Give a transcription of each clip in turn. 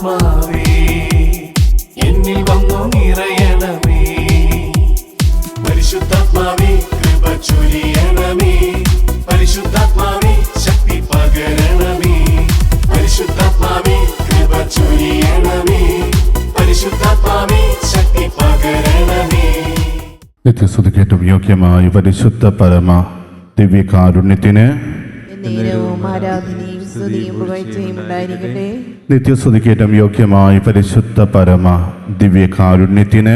പരിശുദ്ധാത്മാവേ എന്നിൽ വന്നു നിറയണമേ. പരിശുദ്ധാത്മാവേ കൃപ ചൊരിയണമേ. പരിശുദ്ധാത്മാവേ ശക്തി പകരണമേ. പരിശുദ്ധാത്മാവേ കൃപ ചൊരിയണമേ. പരിശുദ്ധാത്മാവേ ശക്തി പകരണമേ. നിത്യസ്തുതിക്കേറ്റവും യോഗ്യമായ പരിശുദ്ധ പരമ ദിവ്യകാരുണ്യത്തിന് നിത്യസ്തുതിക്കേറ്റവും യോഗ്യമായ പരിശുദ്ധ പരമ ദിവ്യകാരുണ്യത്തിന്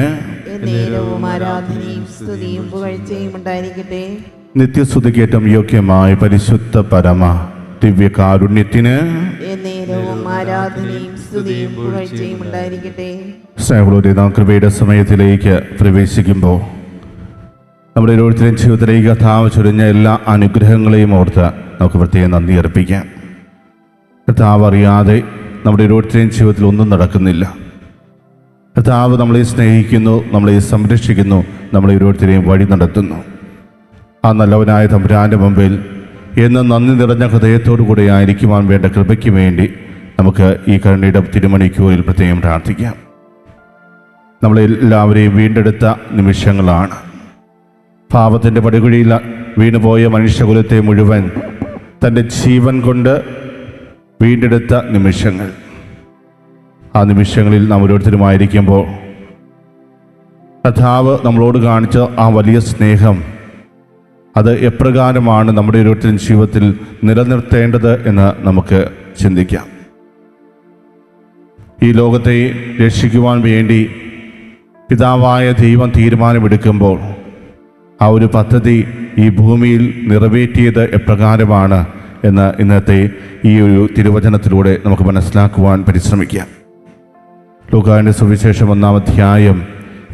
നിത്യസ്തുതിക്കേറ്റവും യോഗ്യമായ പരിശുദ്ധ പരമ ദിവ്യകാരുണ്യത്തിന് സ്നേഹമുള്ളവരെ, നാം കൃപയുടെ സമയത്തിലേക്ക് പ്രവേശിക്കുമ്പോൾ നമ്മുടെ ഓരോരുത്തരും ജീവിതത്തിലേക്ക് കർത്താവ് ചൊരിഞ്ഞ എല്ലാ അനുഗ്രഹങ്ങളെയും ഓർത്ത് നമുക്ക് പ്രത്യേകം നന്ദി അർപ്പിക്കാം. കർത്താവ് അറിയാതെ നമ്മുടെ ഓരോരുത്തരെയും ജീവിതത്തിൽ ഒന്നും നടക്കുന്നില്ല. കർത്താവ് നമ്മളെ സ്നേഹിക്കുന്നു, നമ്മളെ സംരക്ഷിക്കുന്നു, നമ്മളെ ഓരോരുത്തരെയും വഴി നടത്തുന്നു. ആ നല്ലവനായ തമ്പുരാൻ്റെ മുമ്പിൽ എന്നും നന്ദി നിറഞ്ഞ ഹൃദയത്തോടു കൂടെ ആയിരിക്കുവാൻ വേണ്ട കൃപയ്ക്ക് വേണ്ടി നമുക്ക് ഈ കരുണയുടെ തിരുമണിക്കൂറിൽ പ്രത്യേകം പ്രാർത്ഥിക്കാം. നമ്മളെല്ലാവരെയും വീണ്ടെടുത്ത നിമിഷങ്ങളാണ്. പാപത്തിൻ്റെ പടുകുഴിയിൽ വീണുപോയ മനുഷ്യകുലത്തെ മുഴുവൻ തൻ്റെ ജീവൻ കൊണ്ട് വീണ്ടെടുത്ത നിമിഷങ്ങൾ. ആ നിമിഷങ്ങളിൽ നാം ഓരോരുത്തരുമായിരിക്കുമ്പോൾ കർത്താവ് നമ്മളോട് കാണിച്ച ആ വലിയ സ്നേഹം, അത് എപ്രകാരമാണ് നമ്മുടെ ഓരോരുത്തരും ജീവിതത്തിൽ നിലനിർത്തേണ്ടത് എന്ന് നമുക്ക് ചിന്തിക്കാം. ഈ ലോകത്തെ രക്ഷിക്കുവാൻ വേണ്ടി പിതാവായ ദൈവം തീരുമാനമെടുക്കുമ്പോൾ ആ ഒരു പദ്ധതി ഈ ഭൂമിയിൽ നിറവേറ്റിയത് എപ്രകാരമാണ് എന്ന് ഇന്നത്തെ ഈ ഒരു തിരുവചനത്തിലൂടെ നമുക്ക് മനസ്സിലാക്കുവാൻ പരിശ്രമിക്കാം. ലൂക്കായുടെ സുവിശേഷം 1-ാം അധ്യായം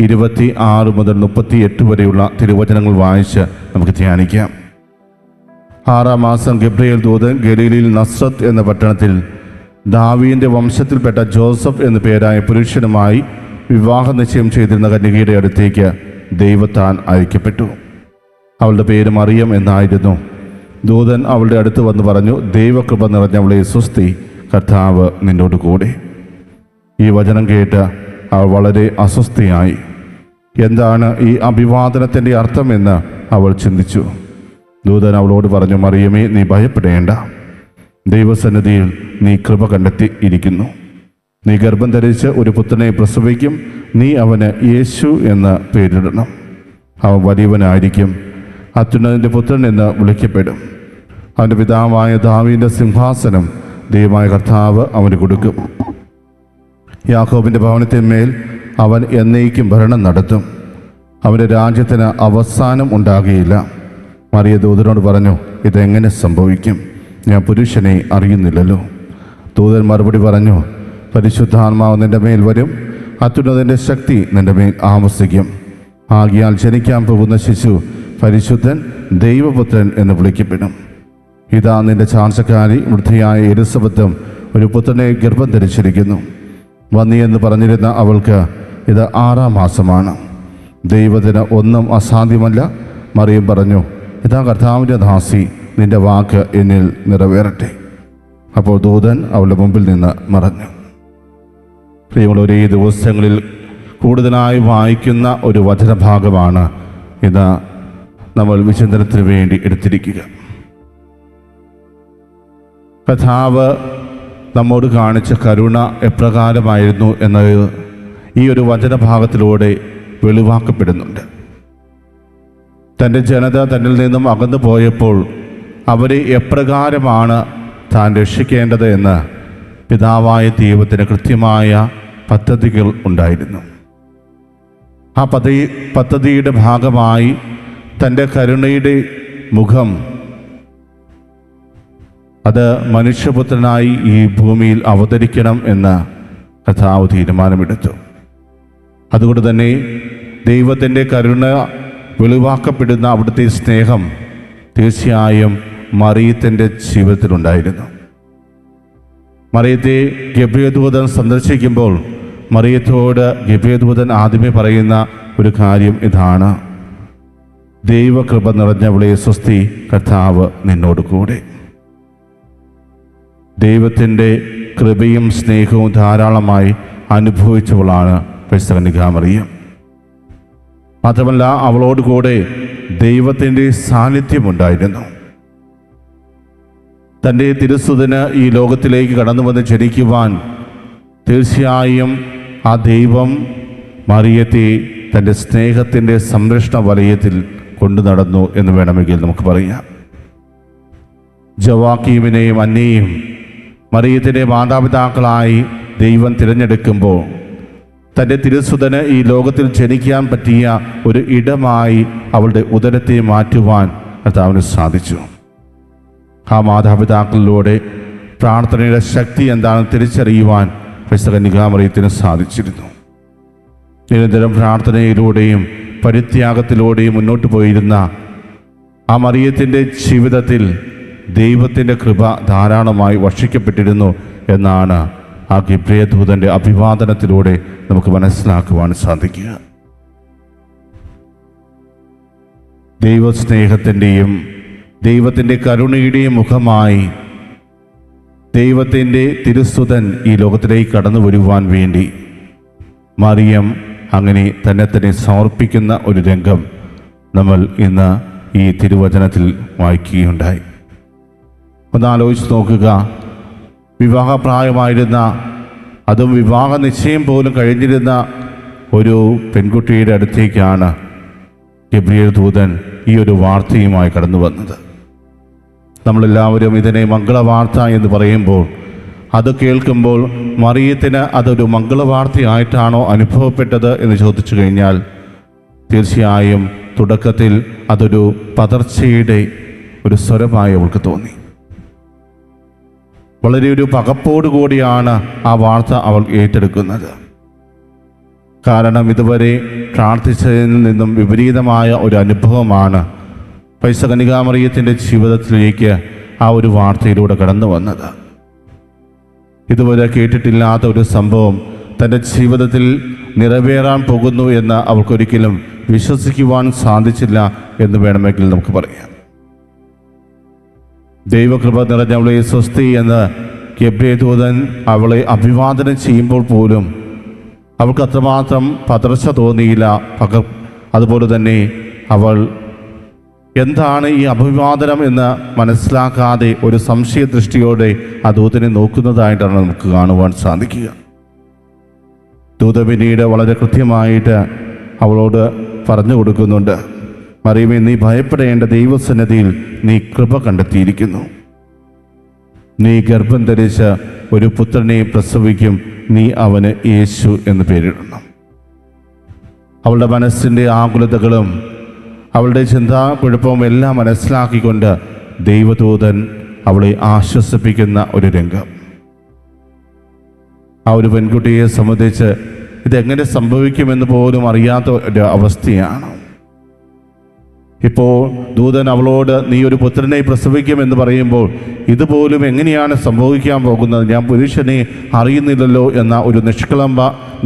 26 മുതൽ 38 വരെയുള്ള തിരുവചനങ്ങൾ വായിച്ച് നമുക്ക് ധ്യാനിക്കാം. 6-ാം മാസം ഗബ്രിയേൽ ദൂതൻ ഗലീലയിൽ നസ്രത്ത് എന്ന പട്ടണത്തിൽ ദാവീദിന്റെ വംശത്തിൽപ്പെട്ട ജോസഫ് എന്നു പേരായ പുരുഷനുമായി വിവാഹ നിശ്ചയം ചെയ്തിരുന്ന കന്യകയുടെ അടുത്തേക്ക് ദൈവത്താൽ അയക്കപ്പെട്ടു. അവളുടെ പേര് മറിയം എന്നായിരുന്നു. ദൂതൻ അവളുടെ അടുത്ത് വന്ന് പറഞ്ഞു, ദൈവകൃപ നിറഞ്ഞവളെ സ്വസ്തി, കർത്താവ് നിന്നോട് കൂടെ. ഈ വചനം കേട്ട് അവൾ വളരെ അസ്വസ്ഥയായി. എന്താണ് ഈ അഭിവാദനത്തിൻ്റെ അർത്ഥമെന്ന് അവൾ ചിന്തിച്ചു. ദൂതൻ അവളോട് പറഞ്ഞു, മറിയമേ, നീ ഭയപ്പെടേണ്ട. ദൈവസന്നിധിയിൽ നീ കൃപ കണ്ടെത്തി ഇരിക്കുന്നു. നീ ഗർഭം ധരിച്ച് ഒരു പുത്രനെ പ്രസവിക്കും. നീ അവന് യേശു എന്ന് പേരിടണം. അവൻ വലിയവനായിരിക്കും, അത്യുന്നതൻ്റെ പുത്രൻ എന്ന് വിളിക്കപ്പെടും. അവൻ്റെ പിതാവായ ദാവീദിന്റെ സിംഹാസനം ദൈവമായ കർത്താവ് അവന് കൊടുക്കും. യാക്കോബിൻ്റെ ഭവനത്തിന്മേൽ അവൻ എന്നേക്കും ഭരണം നടത്തും. അവൻ്റെ രാജ്യത്തിന് അവസാനം ഉണ്ടാകുകയില്ല. മറിയ ദൂതനോട് പറഞ്ഞു, ഇതെങ്ങനെ സംഭവിക്കും? ഞാൻ പുരുഷനെ അറിയുന്നില്ലല്ലോ. ദൂതൻ മറുപടി പറഞ്ഞു, പരിശുദ്ധാത്മാവ് നിൻ്റെ മേൽ വരും, അത്യുന്നതൻ്റെ ശക്തി നിൻ്റെ മേൽ ആവസിക്കും. ആകയാൽ ജനിക്കാൻ പോകുന്ന ശിശു പരിശുദ്ധൻ, ദൈവപുത്രൻ എന്ന് വിളിക്കപ്പെടും. ഇതാ നിന്റെ ചാർച്ചക്കാരി വൃദ്ധയായ എലിസബത്തും ഒരു പുത്രനെ ഗർഭം ധരിച്ചിരിക്കുന്നു. വന്നിയെന്ന് പറഞ്ഞിരുന്ന അവൾക്ക് ഇത് 6-ാം മാസമാണ്. ദൈവത്തിന് ഒന്നും അസാധ്യമല്ല. മറിയം പറഞ്ഞു, ഇതാ കർത്താവിൻ്റെ ദാസി, നിന്റെ വാക്ക് എന്നിൽ നിറവേറട്ടെ. അപ്പോൾ ദൂതൻ അവളുടെ മുമ്പിൽ നിന്ന് മറഞ്ഞു. പ്രിയമുള്ളവരെ, ഈ ദിവസങ്ങളിൽ കൂടുതലായി വായിക്കുന്ന ഒരു വചനഭാഗമാണ് ഇത് നമ്മൾ വിചിന്തനത്തിന് വേണ്ടി എടുത്തിരിക്കുക. കർത്താവ് നമ്മോട് കാണിച്ച കരുണ എപ്രകാരമായിരുന്നു എന്നത് ഈ ഒരു വചനഭാഗത്തിലൂടെ വെളിവാക്കപ്പെടുന്നുണ്ട്. തൻ്റെ ജനത തന്നിൽ നിന്നും അകന്നു പോയപ്പോൾ അവരെ എപ്രകാരമാണ് താൻ രക്ഷിക്കേണ്ടത് എന്ന് പിതാവായ ദൈവത്തിന് കൃത്യമായ പദ്ധതികൾ ഉണ്ടായിരുന്നു. ആ പദ്ധതിയുടെ ഭാഗമായി തൻ്റെ കരുണയുടെ മുഖം അത് മനുഷ്യപുത്രനായി ഈ ഭൂമിയിൽ അവതരിക്കണം എന്ന് കർത്താവ് തീരുമാനമെടുത്തു. അതുകൊണ്ട് തന്നെ ദൈവത്തിൻ്റെ കരുണ വെളിവാക്കപ്പെടുന്ന അവിടുത്തെ സ്നേഹം തീർച്ചയായും മറിയത്തിൻ്റെ ജീവിതത്തിലുണ്ടായിരുന്നു. മറിയത്തെ ഗബ്രിയേൽ ദൂതൻ സന്ദർശിക്കുമ്പോൾ മറിയത്തോട് ഗബ്രിയേൽ ദൂതൻ ആദ്യമേ പറയുന്ന ഒരു കാര്യം ഇതാണ്, ദൈവകൃപ നിറഞ്ഞവളെ സ്വസ്തി, കർത്താവ് നിന്നോട് കൂടെ. ദൈവത്തിൻ്റെ കൃപയും സ്നേഹവും ധാരാളമായി അനുഭവിച്ചവളാണ് പരിശുദ്ധ കന്യകാമറിയം. മാത്രമല്ല, അവളോട് കൂടെ ദൈവത്തിൻ്റെ സാന്നിധ്യമുണ്ടായിരുന്നു. തൻ്റെ തിരുസുതന് ഈ ലോകത്തിലേക്ക് കടന്നു വന്ന് ജനിക്കുവാൻ തീർച്ചയായും ആ ദൈവം മറിയത്തെ തൻ്റെ സ്നേഹത്തിൻ്റെ സംരക്ഷണ വലയത്തിൽ കൊണ്ടു നടന്നു എന്ന് വേണമെങ്കിൽ നമുക്ക് പറയാം. ജവാക്കീമിനെയും അന്നയെയും മറിയത്തിൻ്റെ മാതാപിതാക്കളായി ദൈവം തിരഞ്ഞെടുക്കുമ്പോൾ തൻ്റെ തിരുസുതന് ഈ ലോകത്തിൽ ജനിക്കാൻ പറ്റിയ ഒരു ഇടമായി അവളുടെ ഉദരത്തെ മാറ്റുവാൻ കർത്താവിന് സാധിച്ചു. ആ മാതാപിതാക്കളിലൂടെ പ്രാർത്ഥനയുടെ ശക്തി എന്താണെന്ന് തിരിച്ചറിയുവാൻ പരിശുദ്ധ കന്യകാമറിയത്തിന് സാധിച്ചിരുന്നു. നിരന്തരം പ്രാർത്ഥനയിലൂടെയും പരിത്യാഗത്തിലൂടെയും മുന്നോട്ട് പോയിരുന്ന ആ മറിയത്തിൻ്റെ ജീവിതത്തിൽ ദൈവത്തിൻ്റെ കൃപ ധാരാളമായി വർഷിക്കപ്പെട്ടിരുന്നു എന്നാണ് ആ ഗബ്രിയേൽ ദൂതൻ്റെ അഭിവാദനത്തിലൂടെ നമുക്ക് മനസ്സിലാക്കുവാൻ സാധിക്കുക. ദൈവസ്നേഹത്തിൻ്റെയും ദൈവത്തിൻ്റെ കരുണയുടെയും മുഖമായി ദൈവത്തിൻ്റെ തിരുസുതൻ ഈ ലോകത്തിലേക്ക് കടന്നു വരുവാൻ വേണ്ടി മറിയം അങ്ങനെ തന്നെ സമർപ്പിക്കുന്ന ഒരു രംഗം നമ്മൾ ഇന്ന് ഈ തിരുവചനത്തിൽ വായിക്കുകയുണ്ടായി. ഒന്ന് ആലോചിച്ച് നോക്കുക. വിവാഹപ്രായമായിരുന്ന, അതും വിവാഹ നിശ്ചയം പോലും കഴിഞ്ഞിരുന്ന ഒരു പെൺകുട്ടിയുടെ അടുത്തേക്കാണ് ഗബ്രിയേൽ ദൂതൻ ഈ ഒരു വാർത്തയുമായി കടന്നു വന്നത്. നമ്മളെല്ലാവരും ഇതിനെ മംഗളവാർത്ത എന്ന് പറയുമ്പോൾ, അത് കേൾക്കുമ്പോൾ മറിയത്തിന് അതൊരു മംഗളവാർത്തയായിട്ടാണോ അനുഭവപ്പെട്ടത് എന്ന് ചോദിച്ചു കഴിഞ്ഞാൽ തീർച്ചയായും തുടക്കത്തിൽ അതൊരു പതർച്ചയുടെ ഒരു സ്വരമായി അവൾക്ക് തോന്നി. വളരെ ഒരു പകപ്പോടുകൂടിയാണ് ആ വാർത്ത അവൾ ഏറ്റെടുക്കുന്നത്. കാരണം ഇതുവരെ പ്രാർത്ഥിച്ചതിൽ നിന്നും വിപരീതമായ ഒരു അനുഭവമാണ് പരിശുദ്ധ കന്യകാമറിയത്തിൻ്റെ ജീവിതത്തിലേക്ക് ആ ഒരു വാർത്തയിലൂടെ കടന്നു വന്നത്. ഇതുവരെ കേട്ടിട്ടില്ലാത്ത ഒരു സംഭവം തൻ്റെ ജീവിതത്തിൽ നിറവേറാൻ പോകുന്നു എന്ന് അവൾക്കൊരിക്കലും വിശ്വസിക്കുവാൻ സാധിച്ചില്ല എന്ന് വേണമെങ്കിൽ നമുക്ക് പറയാം. ദൈവകൃപ നിറഞ്ഞവളെ സ്വസ്തി എന്ന് ഗബ്രിയേൽ ദൂതൻ അവളെ അഭിവാദനം ചെയ്യുമ്പോൾ പോലും അവൾക്ക് അത്രമാത്രം പതർച്ച തോന്നിയില്ല. അതുപോലെ തന്നെ അവൾ എന്താണ് ഈ അഭിവാദനം എന്ന് മനസ്സിലാക്കാതെ ഒരു സംശയദൃഷ്ടിയോടെ ആ ദൂതനെ നോക്കുന്നതായിട്ടാണ് നമുക്ക് കാണുവാൻ സാധിക്കുക. ദൂതൻ പിന്നീട് വളരെ കൃത്യമായിട്ട് അവളോട് പറഞ്ഞു കൊടുക്കുന്നുണ്ട്, മറിയമേ, നീ ഭയപ്പെടേണ്ട, ദൈവസന്നിധിയിൽ നീ കൃപ കണ്ടെത്തിയിരിക്കുന്നു. നീ ഗർഭം ധരിച്ച് ഒരു പുത്രനെ പ്രസവിക്കും, നീ അവന് യേശു എന്ന് പേരിടണം. അവളുടെ മനസ്സിൻ്റെ ആകുലതകളും അവളുടെ ചിന്താക്കുഴപ്പവും എല്ലാം മനസ്സിലാക്കിക്കൊണ്ട് ദൈവദൂതൻ അവളെ ആശ്വസിപ്പിക്കുന്ന ഒരു രംഗം. ആ ഒരു പെൺകുട്ടിയെ സംബന്ധിച്ച് ഇതെങ്ങനെ സംഭവിക്കുമെന്ന് പോലും അറിയാത്ത ഒരു അവസ്ഥയാണ്. ഇപ്പോൾ ദൂതൻ അവളോട് നീ ഒരു പുത്രനെ പ്രസവിക്കുമെന്ന് പറയുമ്പോൾ ഇതുപോലും എങ്ങനെയാണ് സംഭവിക്കാൻ പോകുന്നത്, ഞാൻ പുരുഷനെ അറിയുന്നില്ലല്ലോ എന്ന ഒരു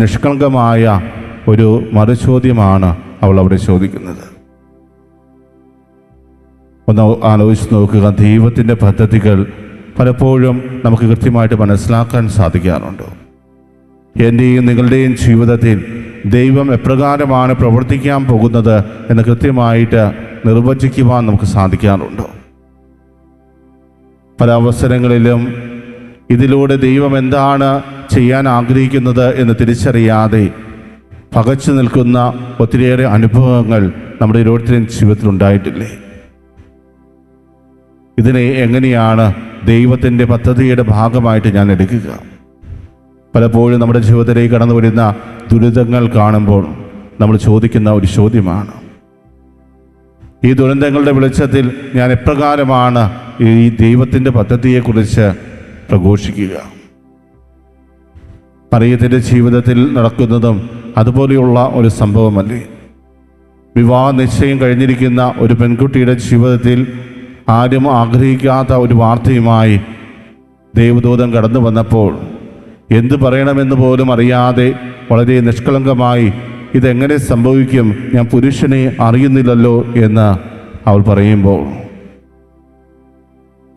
നിഷ്കളങ്കമായ ഒരു മറുചോദ്യമാണ് അവൾ അവിടെ ചോദിക്കുന്നത്. ഒന്ന് ആലോചിച്ച് നോക്കുക. ദൈവത്തിൻ്റെ പദ്ധതികൾ പലപ്പോഴും നമുക്ക് കൃത്യമായിട്ട് മനസ്സിലാക്കാൻ സാധിക്കാറുണ്ടോ? എൻ്റെയും നിങ്ങളുടെയും ജീവിതത്തിൽ ദൈവം എപ്രകാരമാണ് പ്രവർത്തിക്കാൻ പോകുന്നത് എന്ന് കൃത്യമായിട്ട് നിർവചിക്കുവാൻ നമുക്ക് സാധിക്കാറുണ്ടോ? പല അവസരങ്ങളിലും ഇതിലൂടെ ദൈവം എന്താണ് ചെയ്യാൻ ആഗ്രഹിക്കുന്നത് എന്ന് തിരിച്ചറിയാതെ പകച്ചു നിൽക്കുന്ന ഒത്തിരിയേറെ അനുഭവങ്ങൾ നമ്മുടെ ഓരോരുത്തരുടെയും ജീവിതത്തിൽ ഉണ്ടായിട്ടില്ലേ? ഇതിനെ എങ്ങനെയാണ് ദൈവത്തിൻ്റെ പദ്ധതിയുടെ ഭാഗമായിട്ട് ഞാൻ എടുക്കുക? പലപ്പോഴും നമ്മുടെ ജീവിതത്തിലേക്ക് കടന്നു വരുന്ന ദുരിതങ്ങൾ കാണുമ്പോൾ നമ്മൾ ചോദിക്കുന്ന ഒരു ചോദ്യമാണ്, ഈ ദുരന്തങ്ങളുടെ വെളിച്ചത്തിൽ ഞാൻ എപ്രകാരമാണ് ഈ ദൈവത്തിൻ്റെ പദ്ധതിയെക്കുറിച്ച് പ്രഘോഷിക്കുക? മറിയത്തിൻ്റെ ജീവിതത്തിൽ നടക്കുന്നതും അതുപോലെയുള്ള ഒരു സംഭവമല്ലേ? വിവാഹ നിശ്ചയം കഴിഞ്ഞിരിക്കുന്ന ഒരു പെൺകുട്ടിയുടെ ജീവിതത്തിൽ ആരും ആഗ്രഹിക്കാത്ത ഒരു വാർത്തയുമായി ദൈവദൂതൻ കടന്നു വന്നപ്പോൾ എന്തു പറയണമെന്ന് പോലും അറിയാതെ വളരെ നിഷ്കളങ്കമായി ഇതെങ്ങനെ സംഭവിക്കും, ഞാൻ പുരുഷനെ അറിയുന്നില്ലല്ലോ എന്ന് അവൾ പറയുമ്പോൾ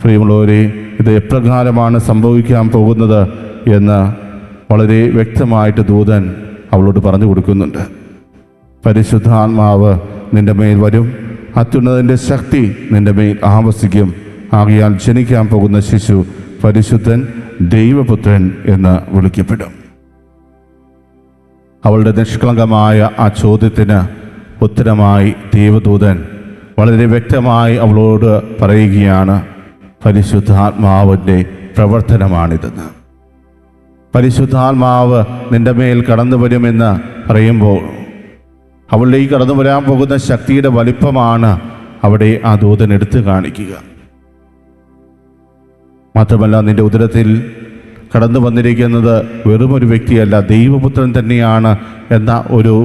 പ്രിയമുള്ളവരെ, ഇത് എപ്രകാരമാണ് സംഭവിക്കാൻ പോകുന്നത് എന്ന് വളരെ വ്യക്തമായിട്ട് ദൂതൻ അവളോട് പറഞ്ഞു കൊടുക്കുന്നുണ്ട്. പരിശുദ്ധാത്മാവ് നിന്റെ മേൽ വരും, അത്യുന്നതിൻ്റെ ശക്തി നിന്റെ മേൽ ആവസിക്കും. ആകയാൽ ജനിക്കാൻ പോകുന്ന ശിശു പരിശുദ്ധൻ, ദൈവപുത്രൻ എന്ന് വിളിക്കപ്പെടും. അവളുടെ നിഷ്കളങ്കമായ ആ ചോദ്യത്തിന് ഉത്തരമായി ദൈവദൂതൻ വളരെ വ്യക്തമായി അവളോട് പറയുകയാണ്, പരിശുദ്ധാത്മാവിൻ്റെ പ്രവർത്തനമാണിതെന്ന്. പരിശുദ്ധാത്മാവ് നിന്റെ മേൽ കടന്നു വരുമെന്ന് പറയുമ്പോൾ അവളുടെ ഈ കടന്നു വരാൻ പോകുന്ന ശക്തിയുടെ വലിപ്പമാണ് അവിടെ ആ ദൂതൻ എടുത്തു കാണിക്കുക. മാത്രമല്ല, നിന്റെ ഉദരത്തിൽ കടന്നു വന്നിരിക്കുന്നത് വെറുമൊരു വ്യക്തിയല്ല, ദൈവപുത്രൻ തന്നെയാണ് എന്ന ഒരു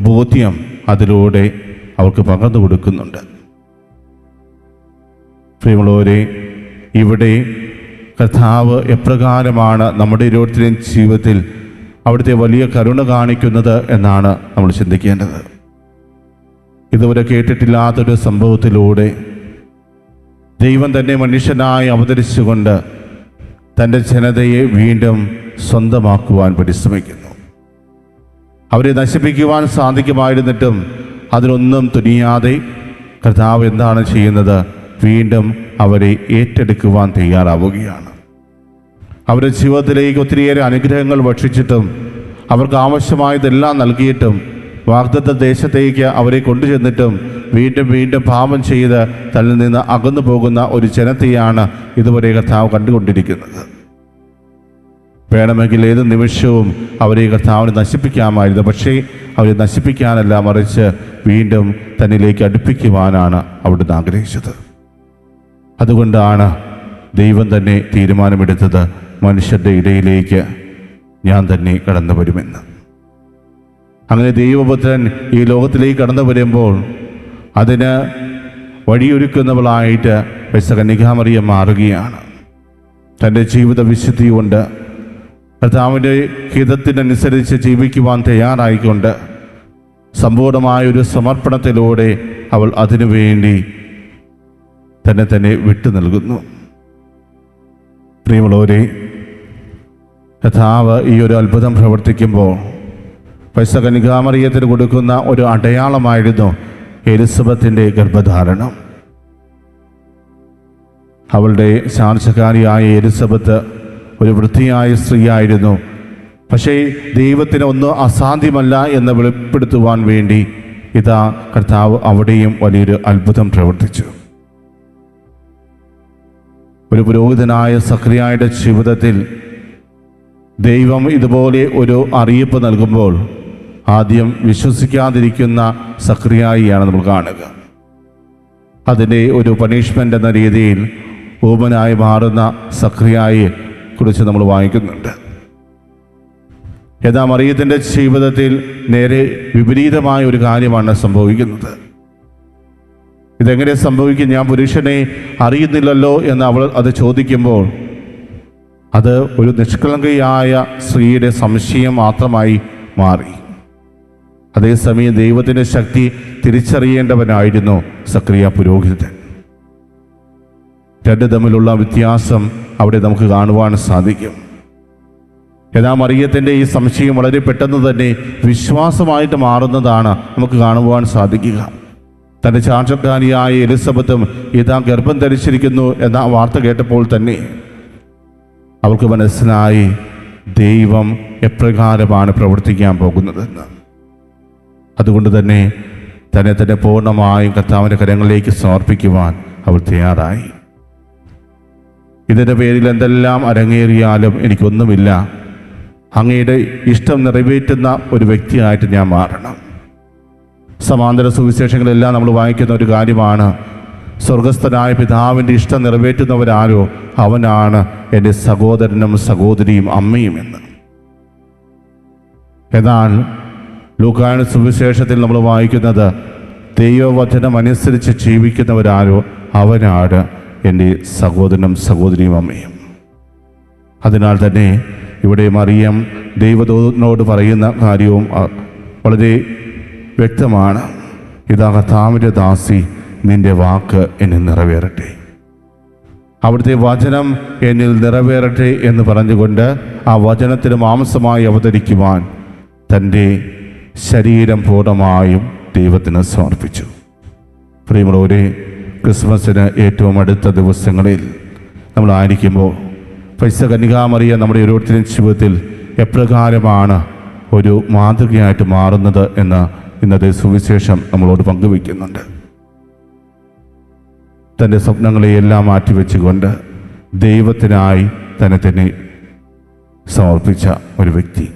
ബോധ്യം അതിലൂടെ അവൾക്ക് പകർന്നു കൊടുക്കുന്നുണ്ട്. പ്രിയമുള്ളവരെ, ഇവിടെ കർത്താവ് എപ്രകാരമാണ് നമ്മുടെ ഓരോരുത്തരുടെയും ജീവിതത്തിൽ അവിടുത്തെ വലിയ കരുണ കാണിക്കുന്നത് എന്നാണ് നമ്മൾ ചിന്തിക്കേണ്ടത്. ഇതുവരെ കേട്ടിട്ടില്ലാത്തൊരു സംഭവത്തിലൂടെ ദൈവം തന്നെ മനുഷ്യനായി അവതരിച്ചുകൊണ്ട് തൻ്റെ ജനതയെ വീണ്ടും സ്വന്തമാക്കുവാൻ പരിശ്രമിക്കുന്നു. അവരെ നശിപ്പിക്കുവാൻ സാധിക്കുമായിരുന്നിട്ടും അതിനൊന്നും തുനിയാതെ കർത്താവ് എന്താണ് ചെയ്യുന്നത്? വീണ്ടും അവരെ ഏറ്റെടുക്കുവാൻ തയ്യാറാവുകയാണ്. അവരുടെ ജീവിതത്തിലേക്ക് ഒത്തിരിയേറെ അനുഗ്രഹങ്ങൾ ഭക്ഷിച്ചിട്ടും അവർക്ക് ആവശ്യമായതെല്ലാം നൽകിയിട്ടും വാഗ്ദത്ത ദേശത്തേക്ക് അവരെ കൊണ്ടുചെന്നിട്ടും വീണ്ടും വീണ്ടും പാപം ചെയ്ത് തന്നിൽ നിന്ന് അകന്നു പോകുന്ന ഒരു ജനത്തെയാണ് ഇതുവരെ കർത്താവ് കണ്ടുകൊണ്ടിരിക്കുന്നത്. വേണമെങ്കിൽ ഏത് നിമിഷവും അവരെ കർത്താവിനെ നശിപ്പിക്കാമായിരുന്നു. പക്ഷേ അവരെ നശിപ്പിക്കാനല്ല, മറിച്ച് വീണ്ടും തന്നിലേക്ക് അടുപ്പിക്കുവാനാണ് അവിടുന്ന് ആഗ്രഹിച്ചത്. അതുകൊണ്ടാണ് ദൈവം തന്നെ തീരുമാനമെടുത്തത്, മനുഷ്യരുടെ ഇടയിലേക്ക് ഞാൻ തന്നെ കടന്നു വരുമെന്ന്. അങ്ങനെ ദൈവപുത്രൻ ഈ ലോകത്തിലേക്ക് കടന്നു വരുമ്പോൾ അതിന് വഴിയൊരുക്കുന്നവളായിട്ട് കന്യകാമറിയം മാറുകയാണ്. തൻ്റെ ജീവിത വിശുദ്ധി കൊണ്ട് കർത്താവിൻ്റെ ഹിതത്തിനനുസരിച്ച് ജീവിക്കുവാൻ തയ്യാറായിക്കൊണ്ട് സമ്പൂർണമായൊരു സമർപ്പണത്തിലൂടെ അവൾ അതിനുവേണ്ടി തന്നെ വിട്ടു നൽകുന്നു. പ്രിയമുള്ളവരെ, കർത്താവ് ഈ ഒരു അത്ഭുതം പ്രവർത്തിക്കുമ്പോൾ കന്യകാമറിയത്തിന് കൊടുക്കുന്ന ഒരു അടയാളമായിരുന്നു എലിസബത്തിൻ്റെ ഗർഭധാരണം. അവളുടെ ചാർച്ചക്കാരിയായ എലിസബത്ത് ഒരു വൃത്തിയായ സ്ത്രീയായിരുന്നു. പക്ഷേ ദൈവത്തിന് ഒന്നും അസാധ്യമല്ല എന്ന് വെളിപ്പെടുത്തുവാൻ വേണ്ടി ഇതാ കർത്താവ് അവിടെയും വലിയൊരു അത്ഭുതം പ്രവർത്തിച്ചു. ഒരു പുരോഹിതനായ സക്രിയായുടെ ജീവിതത്തിൽ ദൈവം ഇതുപോലെ ഒരു അറിയിപ്പ് നൽകുമ്പോൾ ആദ്യം വിശ്വസിക്കാതിരിക്കുന്ന സക്രിയായിയാണ് നമ്മൾ കാണുക. അതിൻ്റെ ഒരു പണിഷ്മെൻ്റ് എന്ന രീതിയിൽ ഊമനായി മാറുന്ന സക്രിയായെ കുറിച്ച് നമ്മൾ വായിക്കുന്നുണ്ട്. എന്നാൽ മറിയത്തിൻ്റെ ജീവിതത്തിൽ നേരെ വിപരീതമായ ഒരു കാര്യമാണ് സംഭവിക്കുന്നത്. ഇതെങ്ങനെ സംഭവിക്കും? ഞാൻ പുരുഷനെ അറിയുന്നില്ലല്ലോ എന്ന് അവൾ അത് ചോദിക്കുമ്പോൾ അത് ഒരു നിഷ്കളങ്കയായ സ്ത്രീയുടെ സംശയം മാത്രമായി മാറി. അതേസമയം ദൈവത്തിൻ്റെ ശക്തി തിരിച്ചറിയേണ്ടവനായിരുന്നു സക്രിയ പുരോഹിതൻ. രണ്ട് തമ്മിലുള്ള വ്യത്യാസം അവിടെ നമുക്ക് കാണുവാൻ സാധിക്കും. എന്നാൽ മറിയത്തിൻ്റെ ഈ സംശയം വളരെ പെട്ടെന്ന് തന്നെ വിശ്വാസമായിട്ട് മാറുന്നതാണ് നമുക്ക് കാണുവാൻ സാധിക്കുക. തൻ്റെ ചാർച്ചക്കാരിയായ എലിസബത്തും ഇതാ ഗർഭം ധരിച്ചിരിക്കുന്നു എന്ന വാർത്ത കേട്ടപ്പോൾ തന്നെ അവൾക്ക് മനസ്സിലായി ദൈവം എപ്രകാരമാണ് പ്രവർത്തിക്കാൻ പോകുന്നതെന്ന്. അതുകൊണ്ട് തന്നെ തന്നെ പൂർണ്ണമായും കർത്താവിൻ്റെ കരങ്ങളിലേക്ക് സമർപ്പിക്കുവാൻ അവൾ തയ്യാറായി. ഇതിൻ്റെ പേരിൽ എന്തെല്ലാം അരങ്ങേറിയാലും എനിക്കൊന്നുമില്ല, അങ്ങയുടെ ഇഷ്ടം നിറവേറ്റുന്ന ഒരു വ്യക്തിയായിട്ട് ഞാൻ മാറണം. സമാന്തര സുവിശേഷങ്ങളെല്ലാം നമ്മൾ വായിക്കുന്ന ഒരു കാര്യമാണ്, സ്വർഗസ്ഥനായ പിതാവിൻ്റെ ഇഷ്ടം നിറവേറ്റുന്നവരാരോ അവനാണ് എൻ്റെ സഹോദരനും സഹോദരിയും അമ്മയും എന്ന്. എന്നാൽ ലൂക്കായുടെ സുവിശേഷത്തിൽ നമ്മൾ വായിക്കുന്നത് ദൈവവചനം അനുസരിച്ച് ജീവിക്കുന്നവരാരോ അവനാണ് എൻ്റെ സഹോദരനും സഹോദരിയും അമ്മയും. അതിനാൽ തന്നെ ഇവിടെ മറിയം ദൈവദൂതനോട് പറയുന്ന കാര്യവും വളരെ വ്യക്തമാണ്. ഇതാ കർത്താവിൻ്റെ ദാസി, നിന്റെ വാക്ക് എന്നെ നിറവേറട്ടെ. അവിടുത്തെ വചനം എന്നിൽ നിറവേറട്ടെ എന്ന് പറഞ്ഞുകൊണ്ട് ആ വചനത്തിന് മാംസമായി അവതരിക്കുവാൻ തൻ്റെ ശരീരം പൂർണ്ണമായും ദൈവത്തിന് സമർപ്പിച്ചു. പ്രിയമുള്ളവരെ, ക്രിസ്മസിന് ഏറ്റവും അടുത്ത ദിവസങ്ങളിൽ നമ്മളായിരിക്കുമ്പോൾ പരിശുദ്ധ കന്യകാമറിയ നമ്മുടെ ഓരോരുത്തരുടെയും ജീവിതത്തിൽ എപ്രകാരമാണ് ഒരു മാതൃകയായിട്ട് മാറുന്നത് എന്ന് ഇന്നത്തെ സുവിശേഷം നമ്മളോട് പങ്കുവയ്ക്കുന്നുണ്ട്. തൻ്റെ സ്വപ്നങ്ങളെയെല്ലാം മാറ്റിവെച്ചുകൊണ്ട് ദൈവത്തിനായി തന്നെ സമർപ്പിച്ച ഒരു വ്യക്തി.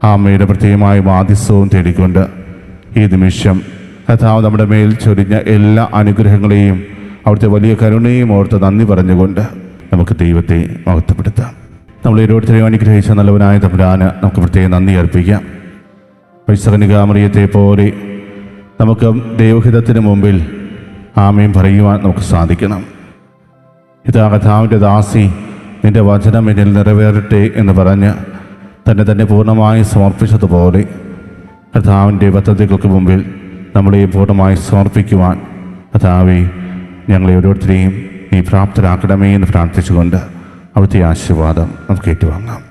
ആ അമ്മയുടെ പ്രത്യേകമായ മാധ്യസ്ഥവും തേടിക്കൊണ്ട് ഈ നിമിഷം കർത്താവ് നമ്മുടെ മേൽ ചൊരിഞ്ഞ എല്ലാ അനുഗ്രഹങ്ങളെയും അവിടുത്തെ വലിയ കരുണയും ഓർത്ത് നന്ദി പറഞ്ഞുകൊണ്ട് നമുക്ക് ദൈവത്തെ മഹത്വപ്പെടുത്താം. നമ്മൾ ഓരോരുത്തരെയും അനുഗ്രഹിച്ച നല്ലവനായ തമ്പുരാന് നമുക്ക് പ്രത്യേകം നന്ദി അർപ്പിക്കാം. പരിശുദ്ധ കന്യകാമറിയത്തെ പോലെ നമുക്ക് ദൈവഹിതത്തിന് മുമ്പിൽ ആമേൻ പറയുവാൻ നമുക്ക് സാധിക്കണം. ഇതാ കർത്താവിൻ്റെ ദാസി, നിൻ്റെ വചനം എന്നിൽ നിറവേറട്ടെ എന്ന് പറഞ്ഞ് തന്നെ പൂർണ്ണമായി സമർപ്പിച്ചതുപോലെ കർത്താവിൻ്റെ പദ്ധതികൾക്ക് മുമ്പിൽ നമ്മളെ പൂർണ്ണമായി സമർപ്പിക്കുവാൻ കർത്താവേ ഞങ്ങളെ ഓരോരുത്തരെയും നീ പ്രാപ്തരാക്കണമേ എന്ന് പ്രാർത്ഥിച്ചുകൊണ്ട് അവിടുത്തെ ആശീർവാദം നമുക്ക് ഏറ്റുവാങ്ങാം.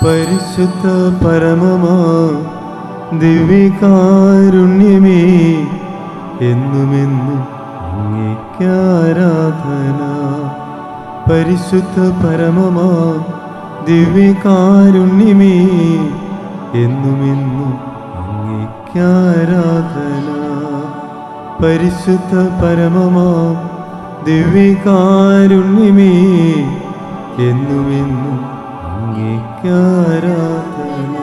പരിശുദ്ധ പരമമാ ദിവ്യകാരുണ്യമേ, എന്നുമെന്നും അങ്ങേക്കാരാധന. പരിശുദ്ധ പരമമാ ദിവ്യകാരുണ്യമേ, എന്നുമെന്നും അങ്ങേക്കാരാധന. പരിശുദ്ധ പരമമാ ദിവ്യകാരുണ്യമേ, എന്നുമെന്നും അങ്ങേക്കാരാധന.